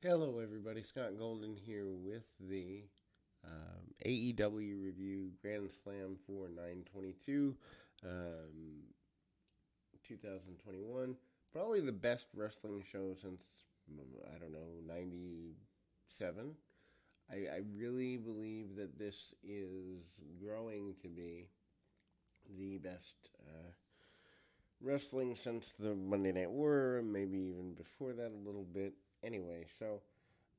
Hello, everybody. Scott Golden here with the AEW review Grand Slam for 9/22, um, 2021. Probably the best wrestling show since, I don't know, 97. I really believe that this is growing to be the best wrestling since the Monday Night War, maybe even before that a little bit. Anyway,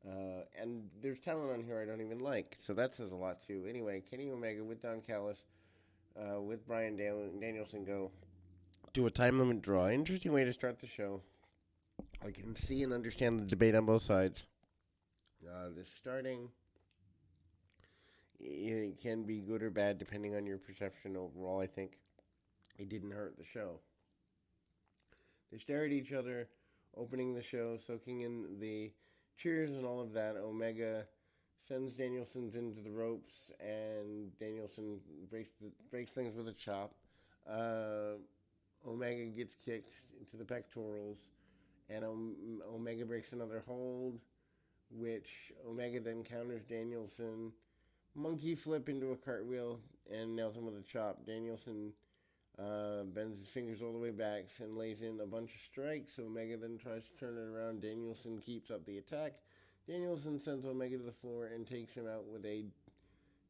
and there's talent on here I don't even like, so that says a lot too. Anyway, Kenny Omega with Don Callis, with Danielson go do a time limit draw. Interesting way to start the show. I can see and understand the debate on both sides. The starting it can be good or bad depending on your perception. Overall, I think it didn't hurt the show. They stare at each other, opening the show, soaking in the cheers and all of that. Omega sends Danielson into the ropes, and Danielson breaks things with a chop. Uh, Omega gets kicked into the pectorals, and Omega breaks another hold, which Omega then counters Danielson. Monkey flip into a cartwheel and nails him with a chop. Danielson bends his fingers all the way back and lays in a bunch of strikes. Omega then tries to turn it around. Danielson keeps up the attack. Danielson sends Omega to the floor and takes him out with a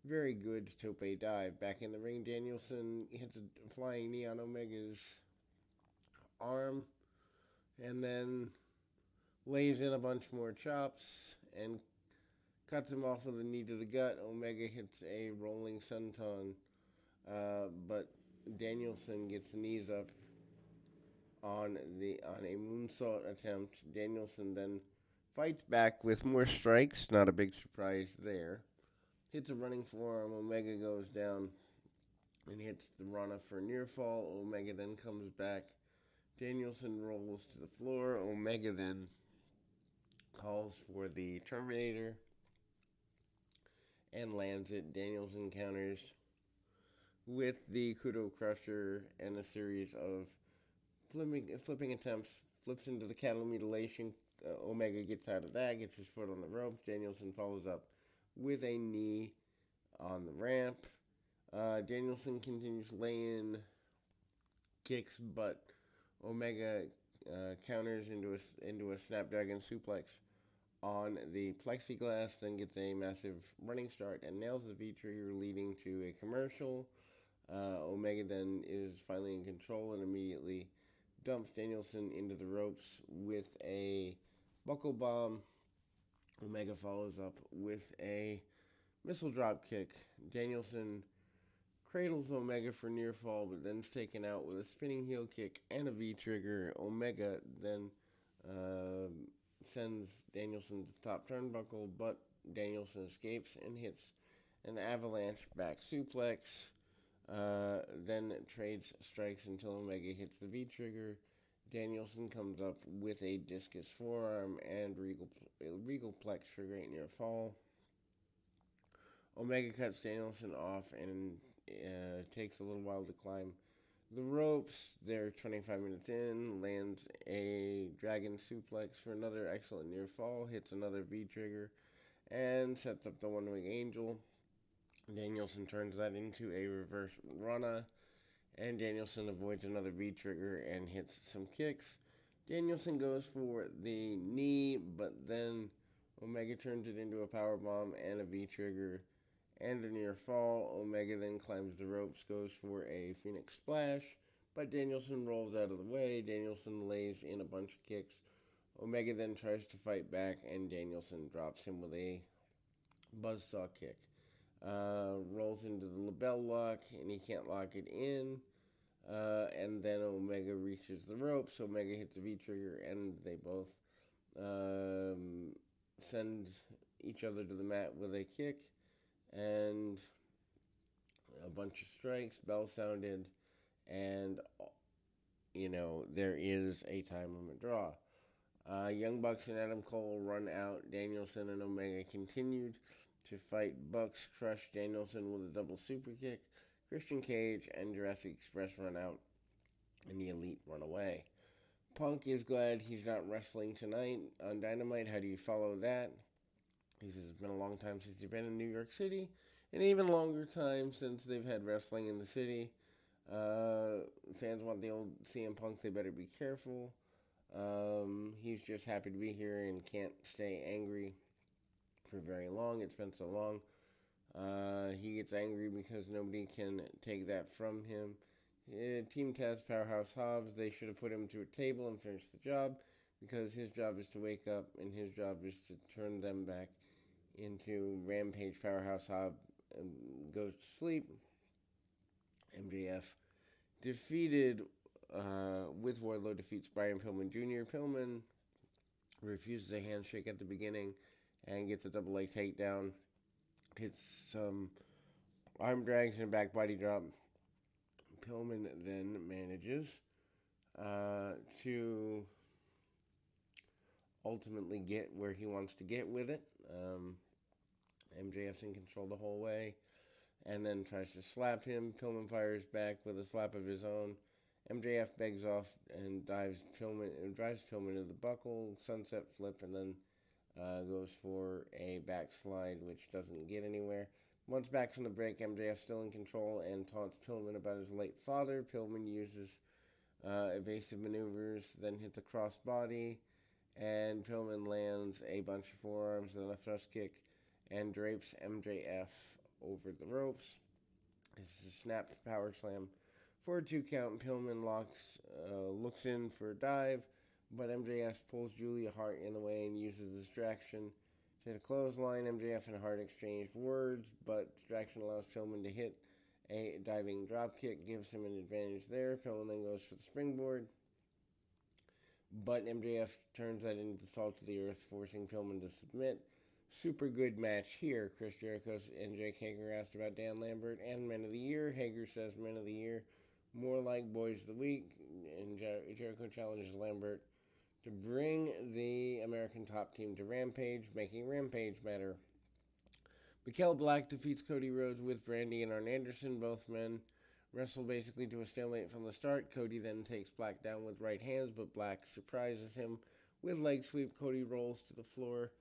very good tope dive. Back in the ring, Danielson hits a flying knee on Omega's arm and then lays in a bunch more chops and cuts him off with a knee to the gut. Omega hits a rolling senton, but Danielson gets the knees up on a moonsault attempt. Danielson then fights back with more strikes. Not a big surprise there. Hits a running forearm. Omega goes down and hits the Rana for a near fall. Omega then comes back. Danielson rolls to the floor. Omega then calls for the Terminator and lands it. Danielson counters with the Kudo Crusher and a series of flipping attempts. Flips into the cattle mutilation. Omega gets out of that, gets his foot on the ropes. Danielson follows up with a knee on the ramp. Danielson continues laying kicks, but Omega counters into a Snapdragon suplex on the plexiglass, then gets a massive running start and nails the V trigger, leading to a commercial. Omega then is finally in control and immediately dumps Danielson into the ropes with a buckle bomb. Omega follows up with a missile drop kick. Danielson cradles Omega for near fall, but then is taken out with a spinning heel kick and a V trigger. Omega then uh, sends Danielson to the top turnbuckle, but Danielson escapes and hits an avalanche back suplex. Then trades strikes until Omega hits the V trigger. Danielson comes up with a discus forearm and regal plex for great near fall. Omega cuts Danielson off and takes a little while to climb the ropes. They're 25 minutes in, lands a dragon suplex for another excellent near fall, hits another V trigger, and sets up the one wing angel. Danielson turns that into a reverse Rana, and Danielson avoids another V trigger and hits some kicks. Danielson goes for the knee, but then Omega turns it into a power bomb and a V trigger and a near fall. Omega then climbs the ropes, goes for a Phoenix Splash, but Danielson rolls out of the way. Danielson lays in a bunch of kicks. Omega then tries to fight back, and Danielson drops him with a buzzsaw kick. Rolls into the label lock, and he can't lock it in. And then Omega reaches the ropes. Omega hits a V trigger, and they both send each other to the mat with a kick and a bunch of strikes. Bell sounded, and there is a time limit draw. Young Bucks and Adam Cole run out. Danielson and Omega continued to fight. Bucks crush Danielson with a double super kick. Christian Cage and Jurassic Express run out, and the Elite run away. Punk is glad he's not wrestling tonight on Dynamite. How do you follow that? He says it's been a long time since he's been in New York City, an even longer time since they've had wrestling in the city. Uh, Fans want the old CM Punk. They better be careful. He's just happy to be here and can't stay angry for very long. It's been so long. He gets angry because nobody can take that from him. Team Taz Powerhouse Hobbs, they should have put him to a table and finished the job because his job is to wake up and his job is to turn them back into Rampage. Powerhouse Hobbs goes to sleep. MJF defeated with Wardlow defeats Brian Pillman Jr. Pillman refuses a handshake at the beginning and gets a double leg takedown. Hits some arm drags and a back body drop. Pillman then manages to ultimately get where he wants to get with it. MJF's in control the whole way and then tries to slap him. Pillman fires back with a slap of his own. MJF begs off and drives Pillman into the buckle, sunset flip, and then goes for a backslide, which doesn't get anywhere. Once back from the break, MJF still in control and taunts Pillman about his late father. Pillman uses evasive maneuvers, then hits a crossbody, and Pillman lands a bunch of forearms, then a thrust kick, and drapes MJF over the ropes. This is a snap power slam for a 2 count. Pillman looks in for a dive, but MJF pulls Julia Hart in the way and uses distraction to hit a clothesline. MJF and Hart exchange words, but distraction allows Pillman to hit a diving dropkick, gives him an advantage there. Pillman then goes for the springboard, but MJF turns that into salt to the earth, forcing Pillman to submit. Super good match here. Chris Jericho and Jake Hager asked about Dan Lambert and Men of the Year. Hager says Men of the Year, more like Boys of the Week, and Jericho challenges Lambert to bring the American top team to Rampage, making Rampage better. Mikael Black defeats Cody Rhodes with Brandi and Arn Anderson. Both men wrestle basically to a stalemate from the start. Cody then takes Black down with right hands, but Black surprises him with leg sweep. Cody rolls to the floor.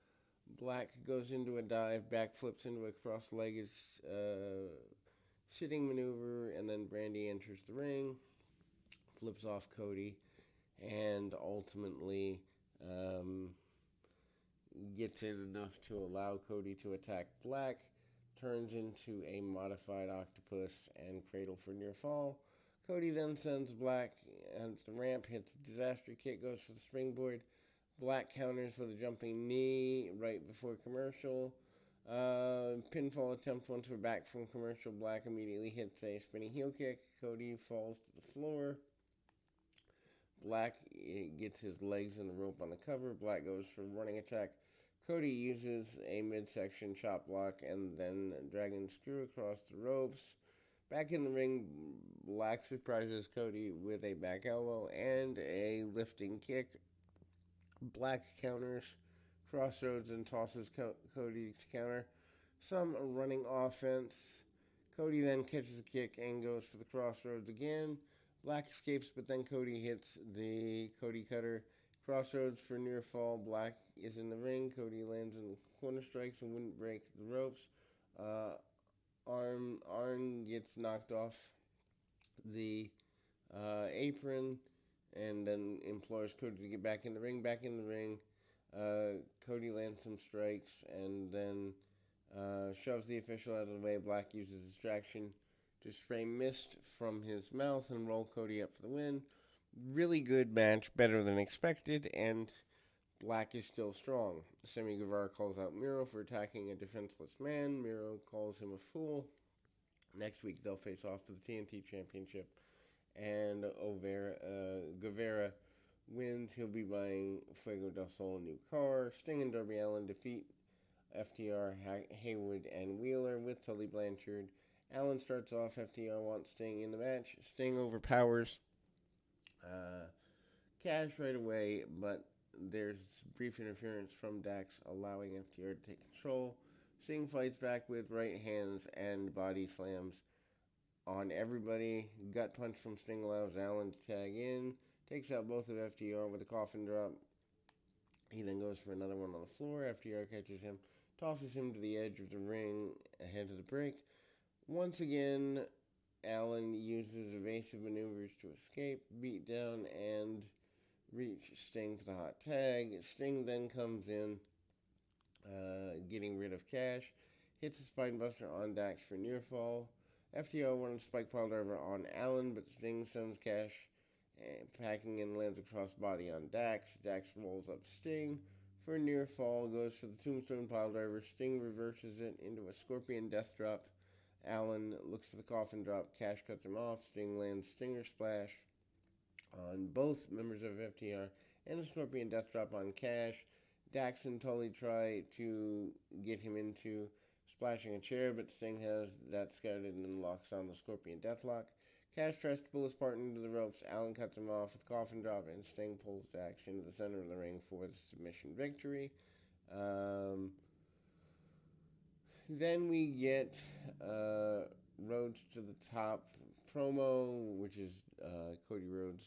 Black goes into a dive, backflips into a cross-legged sitting maneuver, and then Brandi enters the ring, flips off Cody, and ultimately gets it enough to allow Cody to attack Black, turns into a modified octopus and cradle for near fall. Cody then sends Black at the ramp, hits a disaster kick, goes for the springboard. Black counters with a jumping knee right before commercial. Pinfall attempt once we're back from commercial. Black immediately hits a spinning heel kick. Cody falls to the floor. Black gets his legs in the rope on the cover. Black goes for the running attack. Cody uses a midsection chop block and then dragon screw across the ropes. Back in the ring, Black surprises Cody with a back elbow and a lifting kick. Black counters Crossroads and tosses Cody to counter. Some running offense. Cody then catches a kick and goes for the Crossroads again. Black escapes, but then Cody hits the Cody Cutter. Crossroads for near fall. Black is in the ring. Cody lands in the corner strikes and wouldn't break the ropes. Arn gets knocked off the apron and then implores Cody to get back in the ring. Back in the ring, Cody lands some strikes and then shoves the official out of the way. Black uses distraction to spray mist from his mouth and roll Cody up for the win. Really good match, better than expected, and Black is still strong. Sammy Guevara calls out Miro for attacking a defenseless man. Miro calls him a fool. Next week they'll face off for the TNT Championship, and Guevara wins. He'll be buying Fuego del Sol a new car. Sting and Darby Allin defeat FTR, Haywood, and Wheeler with Tully Blanchard. Allin starts off. FTR wants Sting in the match. Sting overpowers Cash right away, but there's brief interference from Dax, allowing FTR to take control. Sting fights back with right hands and body slams on everybody. Gut punch from Sting allows Allin to tag in. takes out both of FTR with a coffin drop. He then goes for another one on the floor. FTR catches him, tosses him to the edge of the ring ahead of the break. Once again, Allin uses evasive maneuvers to escape, beat down, and reach Sting for the hot tag. Sting then comes in, getting rid of Cash, hits a spinebuster on Dax for near fall. FTR wanted spike pile driver on Allin, but Sting sends Cash packing and lands a crossbody on Dax. Dax rolls up Sting for near fall, goes for the tombstone pile driver. Sting reverses it into a scorpion death drop. Allin looks for the coffin drop. Cash cuts him off. Sting lands Stinger Splash on both members of FTR and a scorpion death drop on Cash. Dax and Tully try to get him into splashing a chair, but Sting has that scouted and locks on the scorpion deathlock. Cash tries to pull his partner into the ropes. Allin cuts him off with a coffin drop, and Sting pulls Dax into the center of the ring for the submission victory. Then we get Rhodes to the Top promo, which is Cody Rhodes'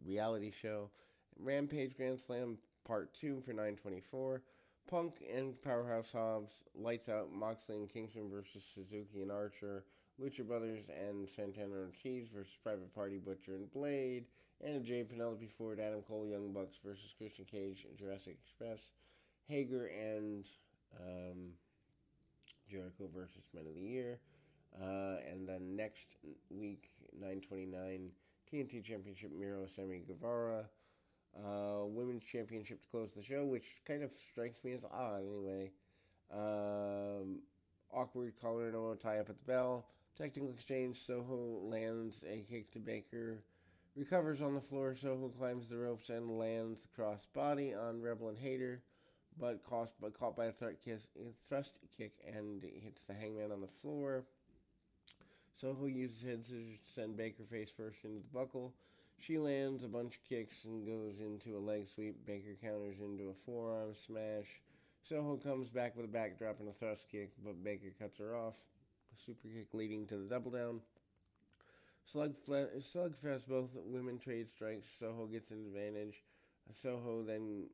reality show. Rampage Grand Slam Part 2 for 9/24. Punk and Powerhouse Hobbs, Lights Out, Moxley and Kingston versus Suzuki and Archer, Lucha Brothers and Santana Ortiz versus Private Party, Butcher and Blade, Anna Jay, Penelope Ford, Adam Cole, Young Bucks versus Christian Cage and Jurassic Express, Hager and Jericho versus Men of the Year. And then next week, 9/29, TNT Championship, Miro, Sammy Guevara. Women's Championship to close the show, which kind of strikes me as odd anyway. Awkward collar and Omo tie up at the bell. Technical exchange, Soho lands a kick to Baker. Recovers on the floor, Soho climbs the ropes and lands the cross body on Rebel and Hayter, but caught by a thrust kick and hits the Hangman on the floor. Soho uses head scissors to send Baker face first into the buckle. She lands a bunch of kicks and goes into a leg sweep. Baker counters into a forearm smash. Soho comes back with a backdrop and a thrust kick, but Baker cuts her off. A super kick leading to the double down. Slugfest, both women trade strikes. Soho gets an advantage. Soho then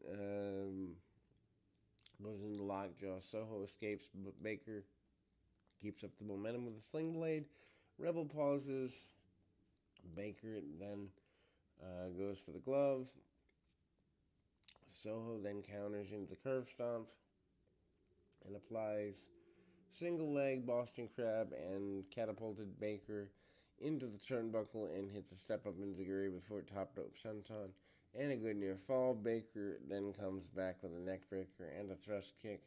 goes into lockjaw. Soho escapes, but Baker keeps up the momentum with a sling blade. Rebel pauses. Baker then goes for the glove. Soho then counters into the curve stomp and applies single leg Boston Crab and catapulted Baker into the turnbuckle and hits a step up enziguri before top rope senton and a good near fall. Baker then comes back with a neck breaker and a thrust kick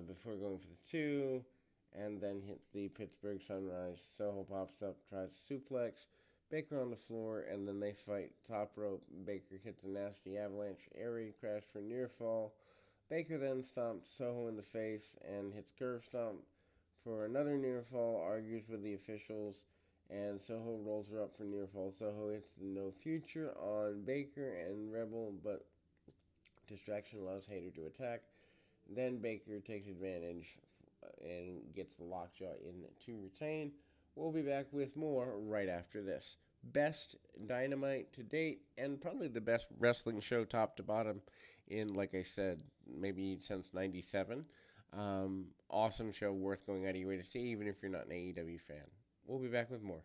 before going for the 2 and then hits the Pittsburgh Sunrise. Soho pops up, tries to suplex Baker on the floor, and then they fight top rope. Baker hits a nasty avalanche air raid crash for near fall. Baker then stomps Soho in the face and hits curve stomp for another near fall, argues with the officials, and Soho rolls her up for near fall. Soho hits the no future on Baker and Rebel, but distraction allows Hayter to attack. Then Baker takes advantage and gets the lockjaw in to retain. We'll be back with more right after this. Best Dynamite to date, and probably the best wrestling show top to bottom in, like I said, maybe since 97. Awesome show, worth going out of your way to see, even if you're not an AEW fan. We'll be back with more.